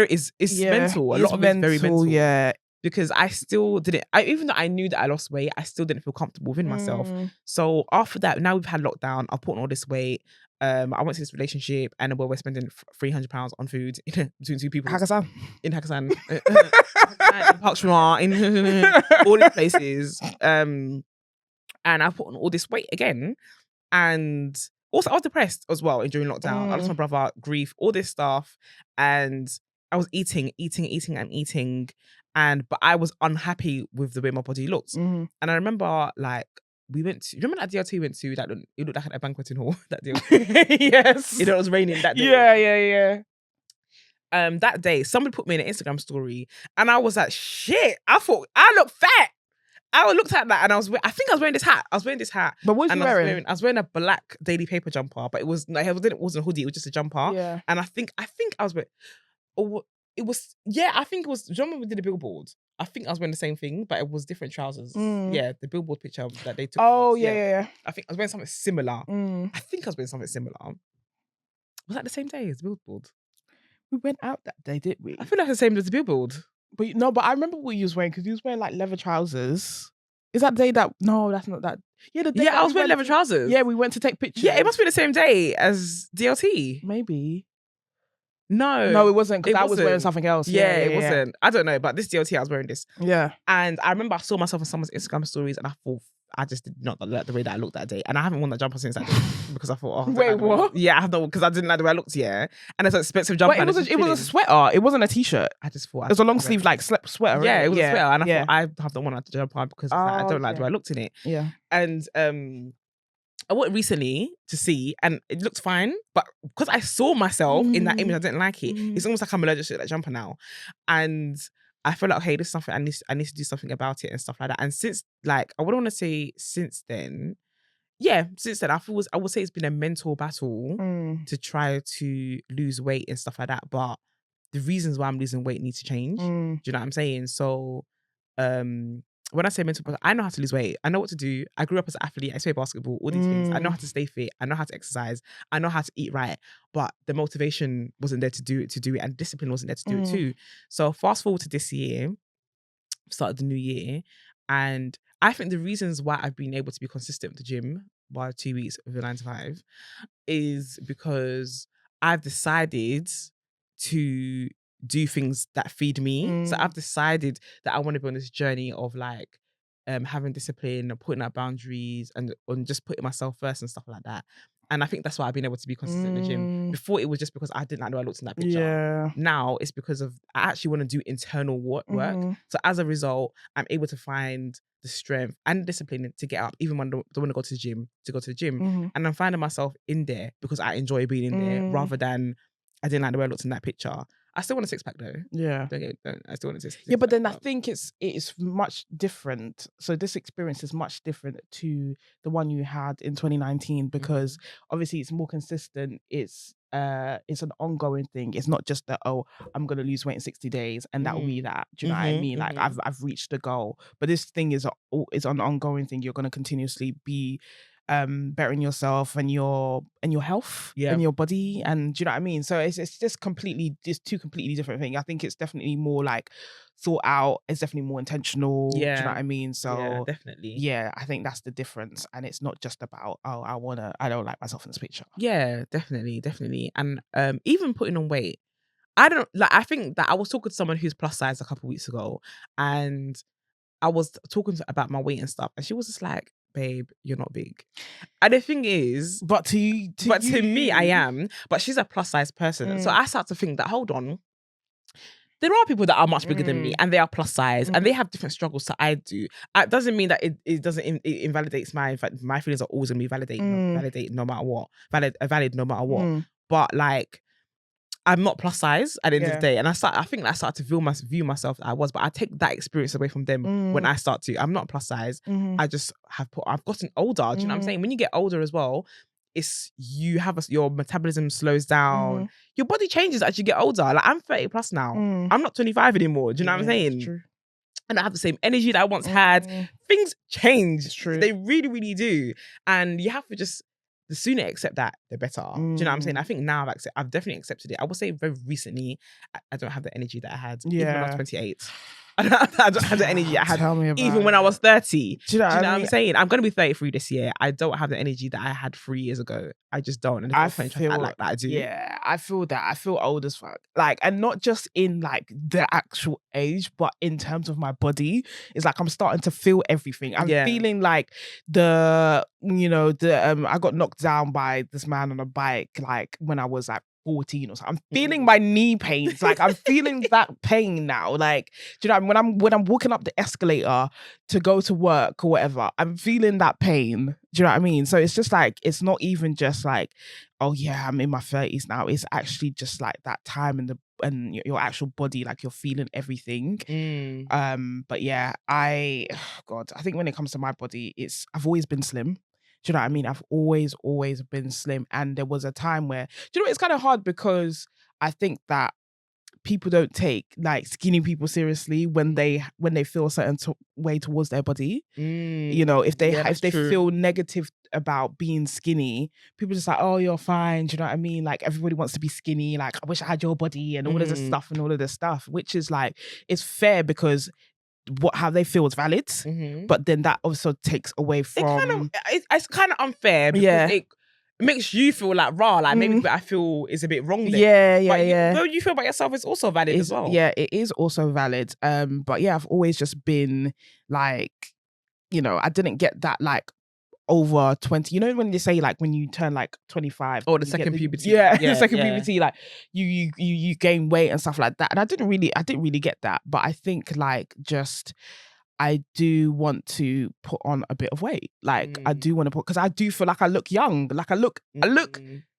mental. A lot of it's very mental. Yeah. Because I still didn't, even though I knew that I lost weight, I still didn't feel comfortable within myself. So after that, now we've had lockdown, I've put on all this weight. I went to this relationship and we're spending £300 on food between two people. Hakkasan. In Hakkasan. in Park Shanghai, in all these places. And I put on all this weight again. And also I was depressed as well during lockdown. I lost my brother, grief, all this stuff. And I was eating. But I was unhappy with the way my body looked. And I remember like, remember that DLT we went to that it looked like a banqueting hall, that DLT? Yes. You know, it was raining that day. Yeah. That day, somebody put me in an Instagram story and I was like, shit, I thought I look fat. I looked at that and I think I was wearing this hat. But what was you wearing? I was wearing a black Daily Paper jumper, but it wasn't a hoodie, it was just a jumper. Yeah. And I think I was wearing, I think it was, do you remember we did a billboard? I think I was wearing the same thing, but it was different trousers. Yeah, the billboard picture that they took. Oh, yeah. I think I was wearing something similar. I think I was wearing something similar. Was that the same day as the billboard? We went out that day, didn't we? I feel like the same as the billboard. But no, but I remember what you was wearing because you was wearing like leather trousers. Is that day that? No, that's not that. Yeah, the day I was wearing leather trousers. Yeah, we went to take pictures. Yeah, it must be the same day as DLT. Maybe. No, it wasn't because I was wearing something else. Yeah, it wasn't. I don't know, but this DLT, I was wearing this. Yeah. And I remember I saw myself on someone's Instagram stories and I thought, I just did not like the way that I looked that day. And I haven't worn that jumper since that day because I thought, wait, what? Yeah, I have because I didn't like the way I looked, yeah. And it's an expensive jumper. But it was a sweater. It wasn't a t-shirt. I just thought it was a long sleeve like sweater. Yeah, right? it was a sweater. And I thought I have to want to jumper because I don't like the way I looked in it. Yeah. And I went recently to see and it looked fine, but because I saw myself in that image, I didn't like it. It's almost like I'm allergic to that jumper now. And I feel like, hey, this is something I need to do something about it and stuff like that. And since like, I wouldn't want to say since then, I would say it's been a mental battle to try to lose weight and stuff like that. But the reasons why I'm losing weight need to change. Do you know what I'm saying? So, when I say mental battle, I know how to lose weight. I know what to do. I grew up as an athlete. I play basketball, all these things. I know how to stay fit. I know how to exercise. I know how to eat right. But the motivation wasn't there to do it. And discipline wasn't there to do it too. So fast forward to this year, started the new year. And I think the reasons why I've been able to be consistent with the gym by 2 weeks of the 9 to 5 is because I've decided to do things that feed me. So I've decided that I want to be on this journey of like having discipline, putting out boundaries and just putting myself first and stuff like that. And I think that's why I've been able to be consistent in the gym. Before it was just because I didn't like the way I looked in that picture. Yeah. Now it's because of I actually want to do internal work. So as a result, I'm able to find the strength and discipline to get up, even when I don't want to go to the gym, And I'm finding myself in there because I enjoy being in there rather than I didn't like the way I looked in that picture. I still want a six-pack though. Yeah. I still want a six-pack. Yeah, but then I think it's much different. So this experience is much different to the one you had in 2019 because obviously it's more consistent. It's an ongoing thing. It's not just that, oh, I'm gonna lose weight in 60 days and that will be that. Do you know what I mean? Like I've reached the goal. But this thing is an ongoing thing. You're gonna continuously be bettering yourself and your health and your body, and do you know what I mean? So it's just two completely different things. I think it's definitely more like thought out. It's definitely more intentional. Do you know what I mean? So definitely. Yeah, I think that's the difference, and it's not just about I don't like myself in this picture. Yeah, definitely. And even putting on weight, I think that I was talking to someone who's plus size a couple of weeks ago, and I was talking about my weight and stuff, and she was just like, babe, you're not big. And the thing is, but to me, I am. But she's a plus size person, so I start to think that hold on, there are people that are much bigger than me, and they are plus size, and they have different struggles that I do. It doesn't mean that it doesn't it invalidates my feelings are always gonna be valid no matter what. But like, I'm not plus size at the end of the day. And I think I started to view myself that I was, but I take that experience away from them when I start to. I'm not plus size. I just I've gotten older. Do you know what I'm saying? When you get older as well, it's your metabolism slows down. Your body changes as you get older. Like I'm 30 plus now. I'm not 25 anymore. Do you know what I'm saying? True. I don't have the same energy that I once had. Things change. It's true. They really, really do. And you have to just, the sooner you accept that, the better. Do you know what I'm saying? I think now I've definitely accepted it. I would say very recently, I don't have the energy that I had even when I was 28. I don't have the energy I had even when I was 30. Do you know what I'm saying? I'm going to be 33 this year. I don't have the energy that I had 3 years ago. I just don't. And I feel like that I do. Yeah, I feel that. I feel old as fuck. Like, and not just in like the actual age, but in terms of my body. It's like I'm starting to feel everything. I'm feeling like I got knocked down by this man on a bike like when I was like 14 or something. I'm feeling my knee pains. Like I'm feeling that pain now. Like, do you know when I'm walking up the escalator to go to work or whatever, I'm feeling that pain. Do you know what I mean? So it's just like, it's not even just like, oh yeah, I'm in my 30s now. It's actually just like that time and your actual body, like you're feeling everything. But yeah, I think when it comes to my body, I've always been slim. Do you know what I mean? I've always been slim. And there was a time where, do you know, it's kind of hard because I think that people don't take like skinny people seriously when they feel a certain way towards their body. You know, if they feel negative about being skinny, people just like, oh, you're fine. Do you know what I mean? Like everybody wants to be skinny. Like, I wish I had your body and all of this stuff, which is like, it's fair because how they feel is valid, but then that also takes away from. It's kind of unfair because it makes you feel like raw, like maybe what I feel is a bit wrong there. But you feel about yourself is also valid as well. Yeah, it is also valid. But yeah, I've always just been like, you know, I didn't get that like over 20, you know, when they say like when you turn like 25 the second puberty, the second puberty, like you gain weight and stuff like that, and I didn't really get that, but I think like just I do want to put on a bit of weight. Like I do want to because I do feel like I look young, like I look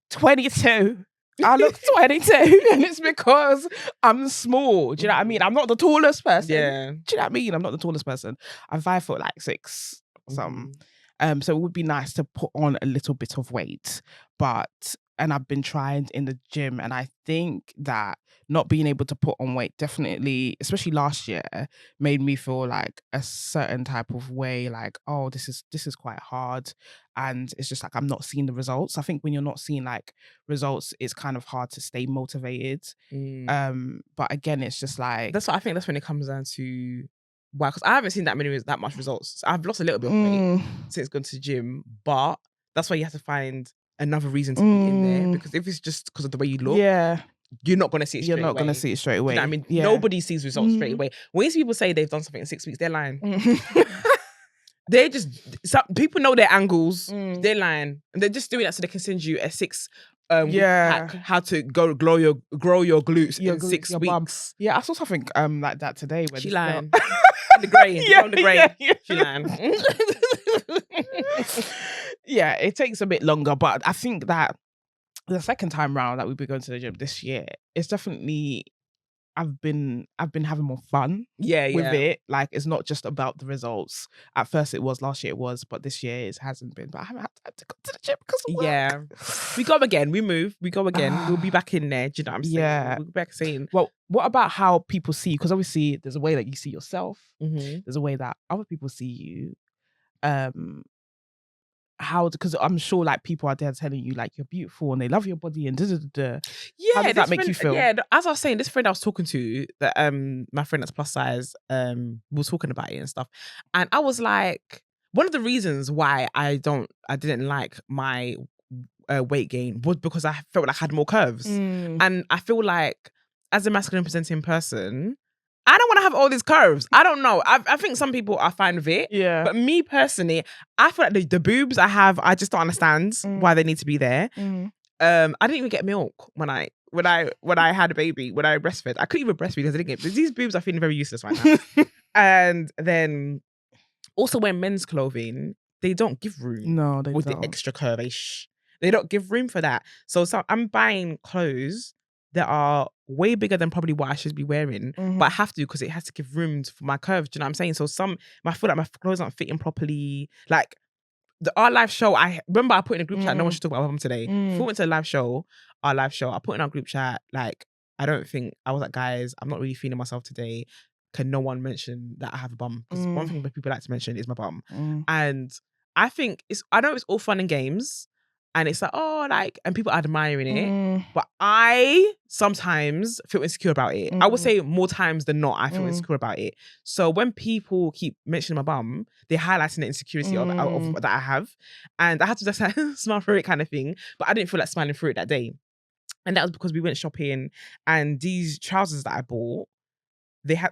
22. I look 22 and it's because I'm small. Do you know what I mean? I'm not the tallest person. Yeah. Do you know what I mean? I'm not the tallest person. I'm 5'6" or something. So it would be nice to put on a little bit of weight, and I've been trying in the gym, and I think that not being able to put on weight definitely, especially last year, made me feel like a certain type of way, like, oh, this is quite hard, and it's just like I'm not seeing the results. I think when you're not seeing like results, it's kind of hard to stay motivated. But again, it's just like that's when it comes down to. Wow, because I haven't seen that much results. I've lost a little bit of weight since going to the gym, but that's why you have to find another reason to be in there. Because if it's just because of the way you look, you're not going to see it straight away. You're not going to see it straight away. You know what I mean? Nobody sees results straight away. When you see people say they've done something in 6 weeks, they're lying. People know their angles. They're lying, and they're just doing that so they can send you a 6 hack, how to grow your glutes in 6 weeks. Bumps. Yeah, I saw something like that today. When she lying. The grain, the grain. She lying. Yeah, it takes a bit longer, but I think that the second time round that we've been going to the gym this year, it's definitely I've been having more fun with it. Like, it's not just about the results. At first it was, last year it was, but this year it hasn't been. But I haven't had to go to the gym because of work. Yeah. We go again. We move. We go again. We'll be back in there. Do you know what I'm saying? Yeah. We'll be back saying. Well, what about how people see you? Because obviously there's a way that you see yourself. There's a way that other people see you. Because I'm sure like people are there telling you like you're beautiful and they love your body and Yeah, how does that make you feel? Yeah, as I was saying, this friend I was talking to, that my friend that's plus size, was talking about it and stuff, and I was like, one of the reasons why I didn't like my weight gain was because I felt like I had more curves, and I feel like as a masculine presenting person, I don't want to have all these curves. I don't know. I think some people are fine with it. Yeah. But me personally, I feel like the boobs I have, I just don't understand why they need to be there. I didn't even get milk when I had a baby, when I breastfed. I couldn't even breastfeed because I didn't get. These boobs are feeling very useless right now. And then also wearing men's clothing, they don't give room. No, they with don't. The extra curvish. They don't give room for that. So I'm buying clothes that are way bigger than probably what I should be wearing, but I have to because it has to give room for my curves. Do you know what I'm saying? So I feel like my clothes aren't fitting properly. Like our live show, I remember I put in a group chat, no one should talk about my mum today. Before we went to the live show, I put in our group chat, like, I was like, guys, I'm not really feeling myself today. Can no one mention that I have a bum? Because one thing that people like to mention is my bum. And I think I know it's all fun and games. And it's like, oh, like, and people admiring it. But I sometimes feel insecure about it. I would say more times than not, I feel insecure about it. So when people keep mentioning my bum, they're highlighting the insecurity of that I have. And I had to just smile through it kind of thing. But I didn't feel like smiling through it that day. And that was because we went shopping and these trousers that I bought,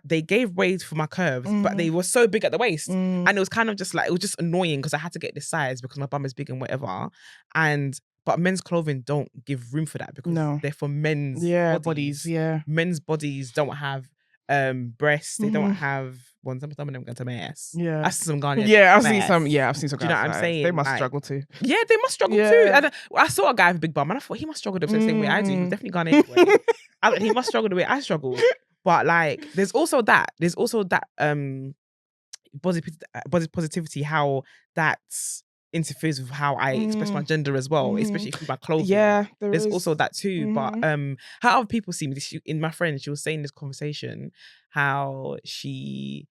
they gave way for my curves, but they were so big at the waist. And it was kind of just like, it was just annoying because I had to get this size because my bum is big and whatever. But men's clothing don't give room for that because they're for men's bodies. Yeah. Men's bodies don't have breasts, they don't have some of them going to my ass. Yeah. That's some Ghanaian. Yeah, I've seen some. Yeah, I've seen some. Do you know what I'm saying? They must struggle too. Yeah, they must struggle too. And I saw a guy with a big bum and I thought he must struggle the same way I do. He's definitely Ghanaian anyway. He must struggle the way I struggle. But like, there's also that body positivity, how that interferes with how I express my gender as well, especially through my clothing. Yeah, there's also that too. But how other people see me, in my friend, she was saying this conversation, how she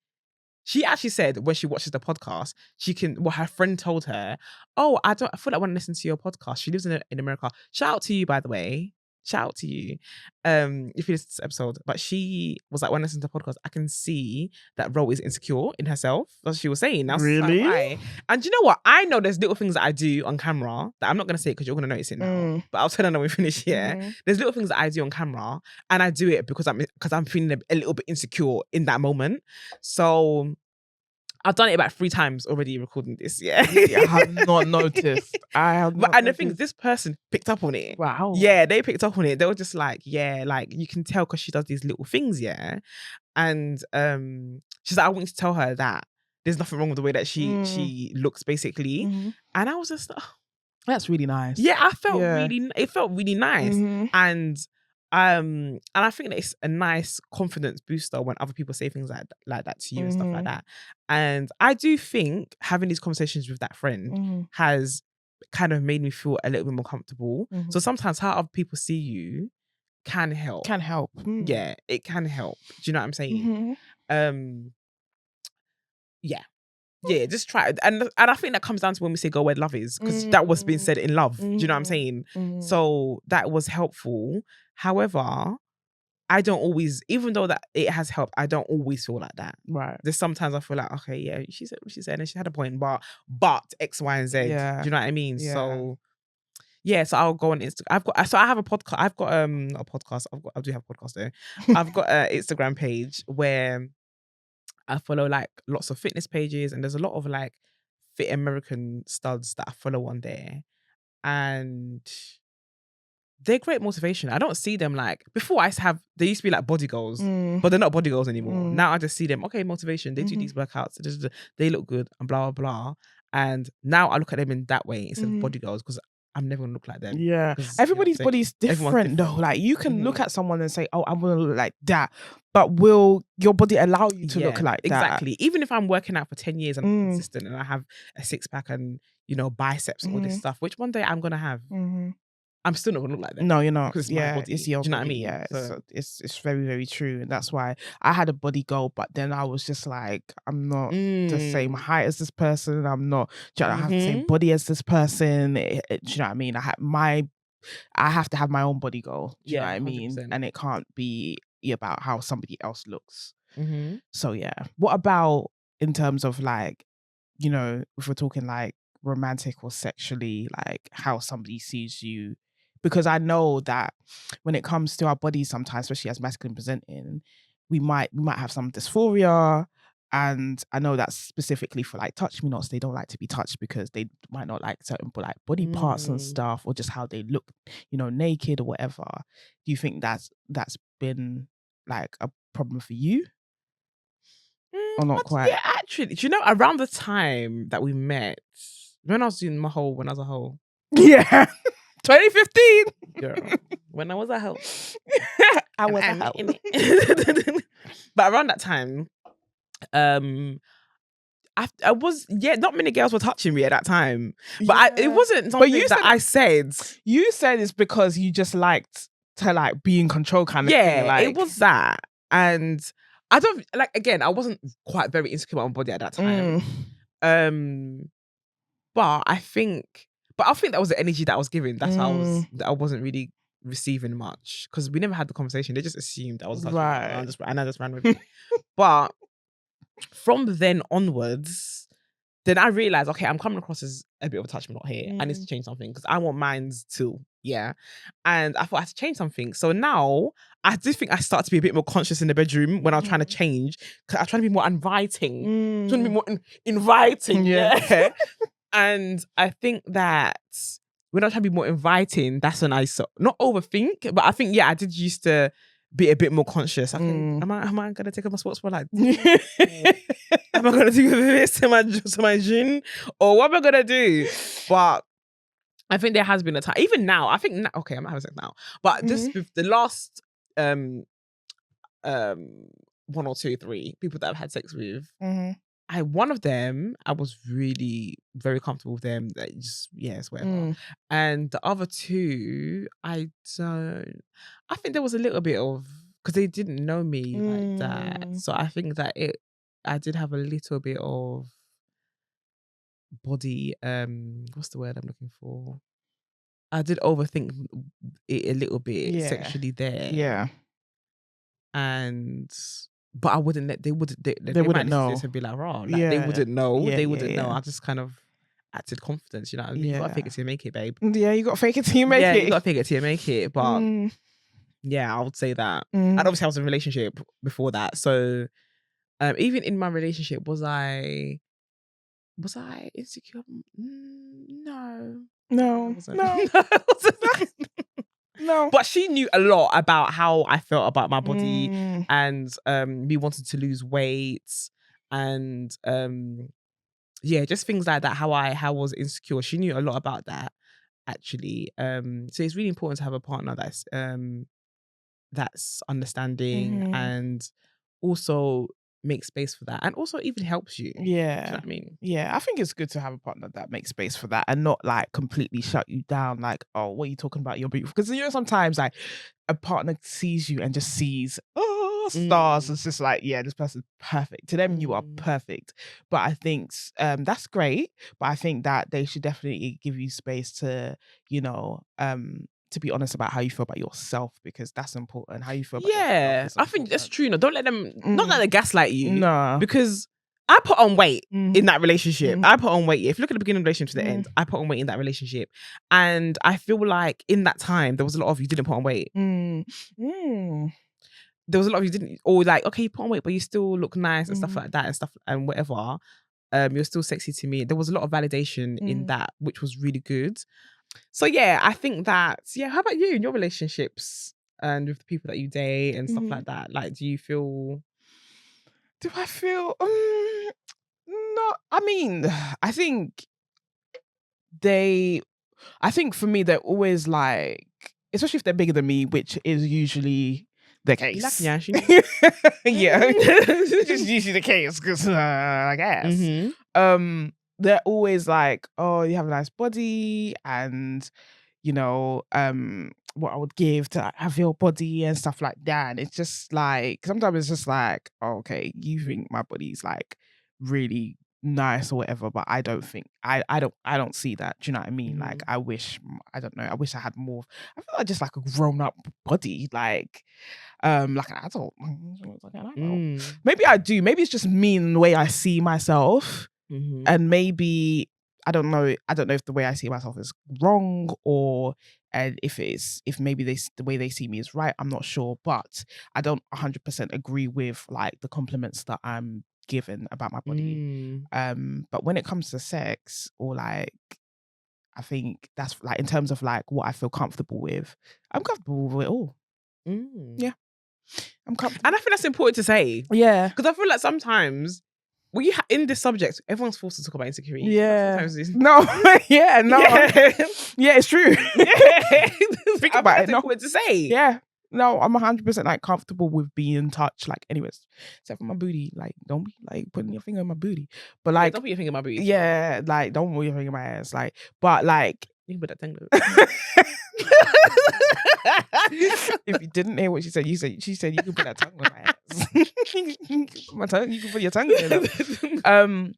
actually said when she watches the podcast, her friend told her, oh, I feel like I want to listen to your podcast. She lives in America. Shout out to you, by the way. Shout out to you if you listen to this episode. But she was like, when I listen to the podcast, I can see that Ro is insecure in herself. That's what she was saying. That's really? Like, and you know what? I know there's little things that I do on camera that I'm not going to say because you're going to notice it now. But I'll tell her when we finish here. There's little things that I do on camera and I do it because I'm feeling a little bit insecure in that moment. So I've done it about 3 times already recording this, I have not noticed. And the thing is, this person picked up on it. Wow. Yeah, they picked up on it. They were just like, yeah, like you can tell because she does these little things, yeah. And she's like, I want you to tell her that there's nothing wrong with the way that she looks, basically. And I was just, that's really nice. Yeah, it felt really nice. And I think that it's a nice confidence booster when other people say things like that to you and stuff like that. And I do think having these conversations with that friend has kind of made me feel a little bit more comfortable. So sometimes how other people see you can help. Yeah, it can help. Do you know what I'm saying? Yeah, just try it. And I think that comes down to when we say go where love is, because that was being said in love. Do you know what I'm saying? So that was helpful. However, I don't always, even though that it has helped, I don't always feel like that. Right. There's sometimes I feel like, okay, yeah, she said what she said and she had a point, but X, Y, and Z. Yeah. Do you know what I mean? Yeah. So yeah, so I'll go on Instagram. I have a podcast. I've got not a podcast. I do have a podcast though. I've got an Instagram page where I follow like lots of fitness pages, and there's a lot of like fit American studs that I follow on there, and they're great motivation. I don't see them like before. They used to be like body goals, but they're not body goals anymore. Now I just see them, okay, motivation. They do these workouts, they look good, and blah blah blah. And now I look at them in that way instead of body goals, because I'm never gonna look like them. Yeah, everybody's body's different though. Like you can look at someone and say, "Oh, I'm gonna look like that," but will your body allow you to look like that? Exactly. Even if I'm working out for 10 years and I'm consistent and I have a 6-pack and biceps and all this stuff, which one day I'm gonna have, I'm still not gonna look like that. No, you're not. Because it's my body. It's your Do you know what I body. mean? Yeah, So, it's very, very true. And that's why I had a body goal, but then I was just like, I'm not the same height as this person. I'm not, I have the same body as this person. Do you know what I mean? I have to have my own body goal. Do you know what I mean? 100%. And it can't be about how somebody else looks. Mm-hmm. So yeah. What about in terms of like, if we're talking like romantic or sexually, like how somebody sees you? Because I know that when it comes to our bodies sometimes, especially as masculine presenting, we might have some dysphoria. And I know that's specifically for like touch me nots. They don't like to be touched because they might not like certain like body parts and stuff, or just how they look, naked or whatever. Do you think that's been like a problem for you? Or not quite? Yeah, actually, do you know, around the time that we met, when I was a whole. Yeah. 2015. Girl, when I was at home. I was at home. But around that time, I was, not many girls were touching me at that time. But it wasn't something I said. You said it's because you just liked to like be in control kind of thing. Yeah, it was that. And I don't, like, again, I wasn't quite very insecure about my body at that time. But I think that was the energy that I was giving. That's how I wasn't really receiving much, because we never had the conversation. They just assumed I was touching right, and I just ran with it. But from then onwards, then I realized, okay, I'm coming across as a bit of a touch me not here. I need to change something, because I want mines too. Yeah. And I thought I had to change something. So now I do think I start to be a bit more conscious in the bedroom when I'm trying to change, because I'm trying to be more inviting. I'm trying to be more inviting. Yeah. And I think that when I'm trying to be more inviting, that's when I not overthink, but I think, I did used to be a bit more conscious. I think, am I gonna take up my sports bra like this? Am I gonna do this to my gym? Or what am I gonna do? But I think there has been a time, even now, I think, okay, I'm not having sex now, but just with the last 1 or 2, 3 people that I've had sex with, one of them, I was really very comfortable with them. That just, it's whatever. And the other 2, I think there was a little bit of, because they didn't know me like that. So I think that I did have a little bit of body, what's the word I'm looking for? I did overthink it a little bit sexually there. Yeah. But I wouldn't let, they wouldn't know. And be like, raw. Like, they wouldn't know. They wouldn't know. I just kind of acted confidence, you know what I mean? You gotta fake it till you make it, babe. Yeah, you gotta fake it till you make it. You gotta fake it till you make it. But I would say that. And obviously I was in a relationship before that. So even in my relationship, was I insecure? No. No. No. But she knew a lot about how I felt about my body and me wanting to lose weight and just things like that, how I was insecure. She knew a lot about that, actually. So it's really important to have a partner that's understanding and also make space for that, and also even helps you. Yeah. Do you know what I mean? Yeah, I think it's good to have a partner that makes space for that and not like completely shut you down, like, oh, what are you talking about? You're beautiful. Because sometimes like a partner sees you and just sees stars. It's just like, this person's perfect. To them, you are perfect. But I think that's great. But I think that they should definitely give you space to, to be honest about how you feel about yourself, because that's important. How you feel about yourself. I think that's true. No, don't let them, not let them gaslight you. No. Because I put on weight in that relationship. I put on weight. If you look at the beginning of the relationship to the end, I put on weight in that relationship. And I feel like in that time, there was a lot of you didn't put on weight. There was a lot of you didn't, or like, okay, you put on weight, but you still look nice and stuff like that and stuff and whatever. You're still sexy to me. There was a lot of validation in that, which was really good. So I think that, how about you in your relationships and with the people that you date and stuff like that? Like, do I feel no, I mean, I think for me, they're always like, especially if they're bigger than me, which is usually the case. Yeah, it's just usually the case, because I guess. They're always like, oh, you have a nice body, and what I would give to have your body and stuff like that. And it's just like, sometimes it's just like, oh, okay, you think my body's like really nice or whatever, but I don't think I don't see that. Do you know what I mean? Like, I wish I had more. I feel like just like a grown up body, like an adult. Maybe I do. Maybe it's just me in the way I see myself, and maybe I don't know if the way I see myself is wrong, or if maybe the way they see me is right. I'm not sure, but I don't 100% agree with like the compliments that I'm given about my body. But when it comes to sex, or like, I think that's like, in terms of like what I feel comfortable with, I'm comfortable with it all. Yeah, I'm comfortable. And I think that's important to say. Yeah, because I feel like sometimes well, in this subject, everyone's forced to talk about insecurity. Yeah. No. Yeah. No. Yeah, it's true. Think about it. What to say. Yeah. No, I'm 100% like comfortable with being in touch. Like, anyways, except for my booty. Like, don't be like putting your finger in my booty. But like, don't put your finger in my booty. Yeah, like don't put your finger in my ass. Like, but like, you can put that tongue. If you didn't hear what she said, she said you can put that tongue in my ass. My tongue, you can put your tongue in it.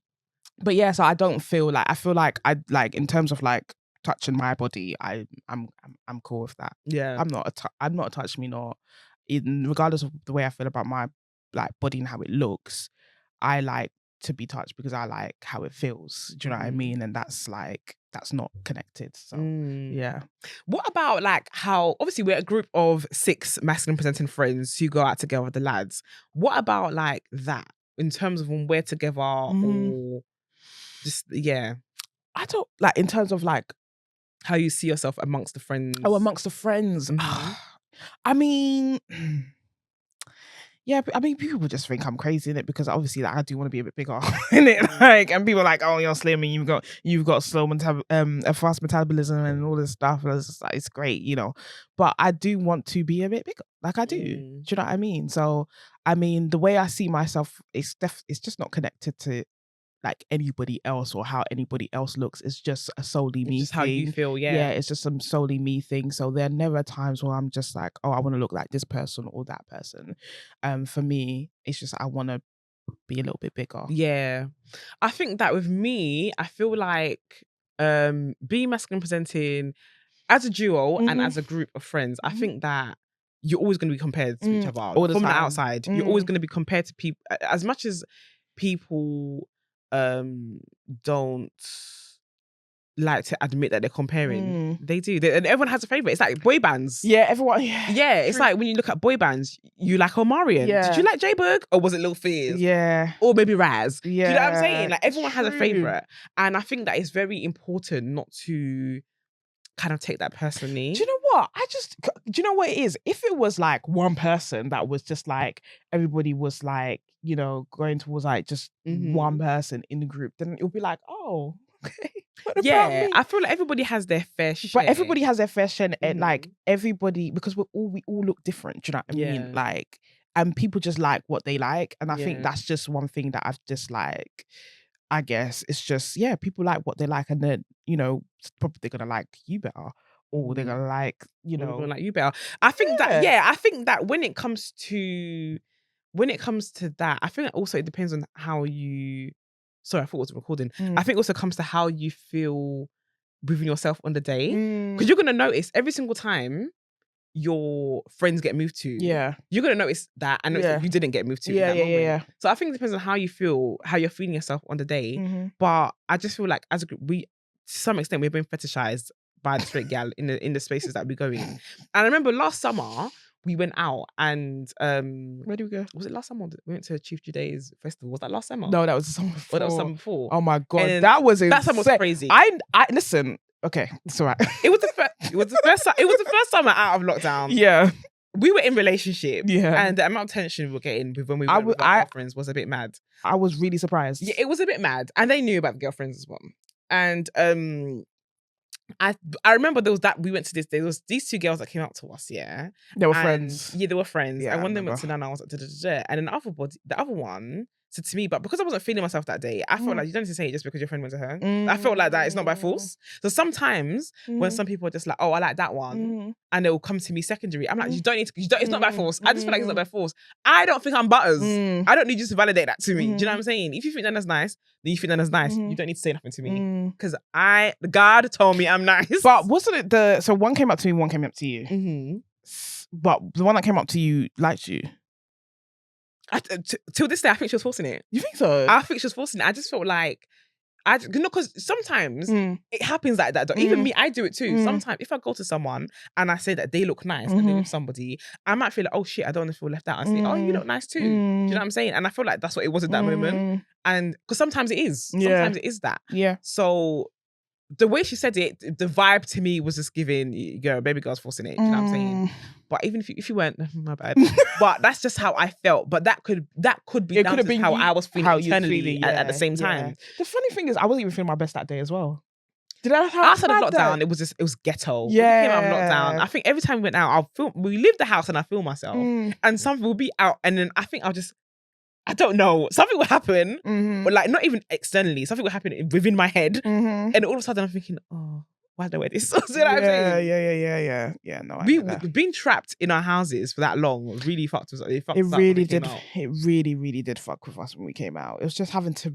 But yeah, so I don't feel like, I feel like I like in terms of like touching my body, I'm cool with that. Yeah, I'm not a touch me not. Regardless of the way I feel about my like body and how it looks, I like to be touched because I like how it feels. Do you know what I mean? And that's not connected. So yeah. What about like how obviously we're a group of 6 masculine presenting friends who go out together with the lads. What about like that in terms of when we're together or just I don't like in terms of like how you see yourself amongst the friends. Oh, amongst the friends. I mean, yeah, I mean, people just think I'm crazy in it because obviously, like, I do want to be a bit bigger in it. Like, and people are like, "Oh, you're slim and you've got slow a fast metabolism and all this stuff." And it's just like, it's great, you know. But I do want to be a bit bigger. Like I do. Do you know what I mean? So, I mean, the way I see myself, it's just not connected to like anybody else or how anybody else looks. It's just a solely me just thing. How you feel, yeah, it's just some solely me thing. So there are never times where I'm just like, oh, I want to look like this person or that person. For me, it's just I want to be a little bit bigger. Yeah, I think that with me, I feel like being masculine presenting as a duo and as a group of friends, I think that you're always going to be compared to each other all the from time. the outside. You're always going to be compared to people. As much as people don't like to admit that they're comparing, they do. And everyone has a favorite. It's like boy bands. Yeah, everyone. Yeah, it's like when you look at boy bands, you like Omarion. Yeah. Did you like J-Boog or was it Lil Fizz? Yeah. Or maybe Raz. Yeah. Do you know what I'm saying? Like everyone has a favorite, and I think that it's very important not to kind of take that personally. Do you know what? Do you know what it is? If it was like one person that was just like, everybody was like, you know, going towards like just one person in the group, then it would be like, oh, okay. Yeah, I feel like everybody has their fair share. But everybody has their fair share, and like everybody, because we all look different. Do you know what I mean? Like, and people just like what they like, and I think that's just one thing that I've just like. I guess it's just people like what they like, and then probably they're gonna like you better, or they're gonna like like you better. I think I think that when it comes to that, I think also it depends on how you. Sorry, I thought it was recording. I think it also comes to how you feel within yourself on the day, because you're gonna notice every single time your friends get moved to, you're gonna notice that and notice that you didn't get moved to. Yeah. So I think it depends on how you feel, how you're feeling yourself on the day. But I just feel like as a group, to some extent we're being fetishized by the straight gal in the spaces that we go in. And I remember last summer we went out and where did we go? Was it last summer? We went to Chief Judai's festival. Was that last summer? No, that was the summer before. Or that was summer before. Oh my god, that summer was crazy. I listen. Okay, it's all right. It was the first summer out of lockdown. Yeah. We were in relationship. Yeah. And the amount of tension we were getting when we went with our girlfriends was a bit mad. I was really surprised. Yeah, it was a bit mad. And they knew about the girlfriends as well. And I remember we went to there was these 2 girls that came out to us, yeah. They were friends. Yeah, they were friends. Yeah, and one of them went to Nana, I was like, and then the other one said to me, but because I wasn't feeling myself that day, I felt like you don't need to say it just because your friend went to her. I felt like that it's not by force. So sometimes when some people are just like, oh, I like that one, and they will come to me secondary, I'm like, you don't need to, it's not by force. I just feel like it's not by force. I don't think I'm butters. I don't need you to validate that to me. Do you know what I'm saying? If you think Nana's nice, then you think Nana's nice. You don't need to say nothing to me. Because God told me I'm nice. But wasn't it so one came up to me, one came up to you. But the one that came up to you liked you. Till this day, I think she was forcing it. You think so? I think she was forcing it. I just felt like, because sometimes it happens like that. Even me, I do it too. Sometimes if I go to someone and I say that they look nice and they're with somebody, I might feel like, oh shit, I don't want to feel left out. I say, oh, you look nice too. Do you know what I'm saying? And I feel like that's what it was at that moment. And because sometimes it is. Sometimes it is that. Yeah. So the way she said it, the vibe to me was just giving, baby girl's forcing it. Do you know what I'm saying? But even if you weren't, my bad. But that's just how I felt. But that could be down to how I was feeling internally at the same time. The funny thing is, I wasn't even feeling my best that day as well. Did I have outside of lockdown? It was ghetto. Yeah. When we came out of lockdown, I think every time we went out, we leave the house and I feel myself. And something will be out, and then I think I don't know, something will happen, but like not even externally, something will happen within my head, and all of a sudden I'm thinking, oh, why did I wear this? You know what I'm saying? Yeah. No, we've been trapped in our houses for that long. Really fucked us. It really did. It really did fuck with us when we came out. It was just having to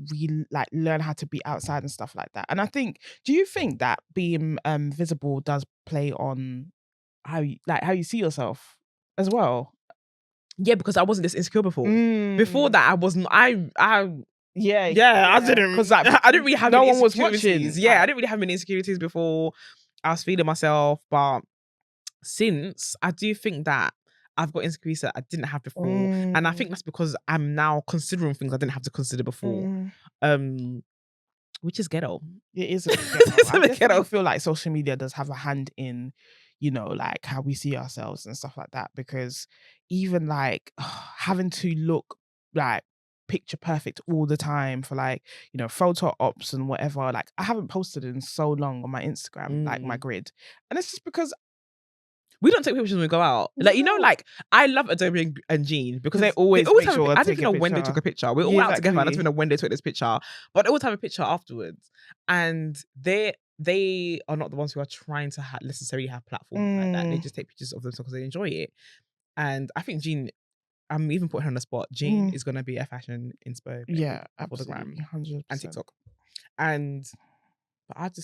learn how to be outside and stuff like that. And I think, do you think that being visible does play on how you see yourself as well? Yeah, because I wasn't this insecure before. Before that, I wasn't. I didn't, because like, I didn't really have. No one was watching. Yeah, I didn't really have any insecurities before. I was feeling myself, but since, I do think that I've got insecurities that I didn't have before, and I think that's because I'm now considering things I didn't have to consider before. Which is ghetto. It is a bit ghetto. I feel like social media does have a hand in, like how we see ourselves and stuff like that, because even like having to look like picture perfect all the time for like, photo ops and whatever, like I haven't posted in so long on my Instagram, like my grid, and it's just because we don't take pictures when we go out. Like, like, I love Adobe and Jean because they always make have sure I don't even know when they took a picture. We're all out together. I don't even know when they took this picture. But they always have a picture afterwards. And they are not the ones who are trying to necessarily have platforms like that. They just take pictures of themselves because they enjoy it. And I think Jean, I'm even putting her on the spot. Jean is going to be a fashion inspo. Yeah, for the gram 100%. and TikTok. And... But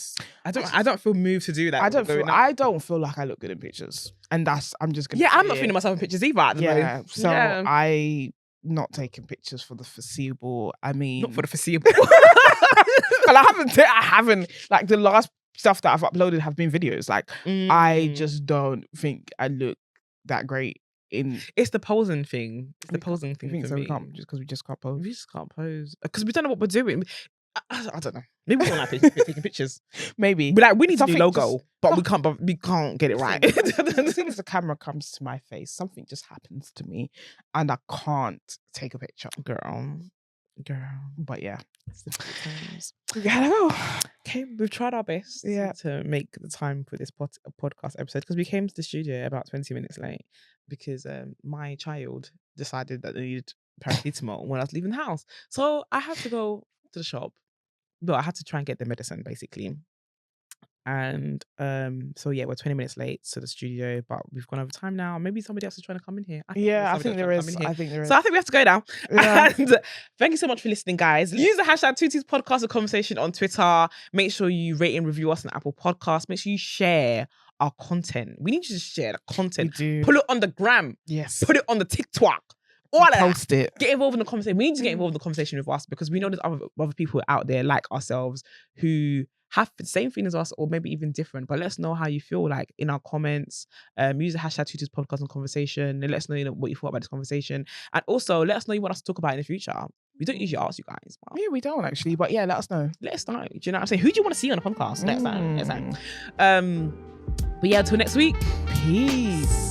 I don't feel moved to do that. I don't feel like I look good in pictures, and I'm just gonna. Yeah, I'm not feeling myself in pictures either. I not taking pictures for the foreseeable. I mean, not for the foreseeable. But I haven't like the last stuff that I've uploaded have been videos. Like I just don't think I look that great in. It's the posing thing. It's the posing thing. For me. We can't we just can't pose. We just can't pose because we don't know what we're doing. I don't know. Maybe we don't like taking pictures. Maybe. But like, we need to do logo, but we can't get it right. As soon as the camera comes to my face, something just happens to me and I can't take a picture. Girl. But yeah. It's difficult times. We gotta go. Okay, we've tried our best to make the time for this podcast episode because we came to the studio about 20 minutes late because my child decided that they needed paracetamol when I was leaving the house. So I had to go to the shop. But I had to try and get the medicine basically. And so yeah, we're 20 minutes late to the studio, but we've gone over time now. Maybe somebody else is trying to come in here. I think there is. So I think we have to go now. Yeah. And thank you so much for listening, guys. Use the hashtag Tooties Podcast or Conversation on Twitter. Make sure you rate and review us on Apple Podcasts. Make sure you share our content. We need you to share the content. We do. Put it on the gram. Yes. Put it on the TikTok. All post it. Get involved in the conversation. We need to get involved in the conversation with us because we know there's other people out there like ourselves who have the same feelings as us or maybe even different. But let us know how you feel like in our comments. Use the hashtag Tooties Podcast and Conversation and let us know, what you thought about this conversation. And also let us know you want us to talk about in the future. We don't usually ask you guys. Yeah, we don't actually. But yeah, let us know. Let us know. Do you know what I'm saying? Who do you want to see on the podcast next time? But yeah, until next week. Peace.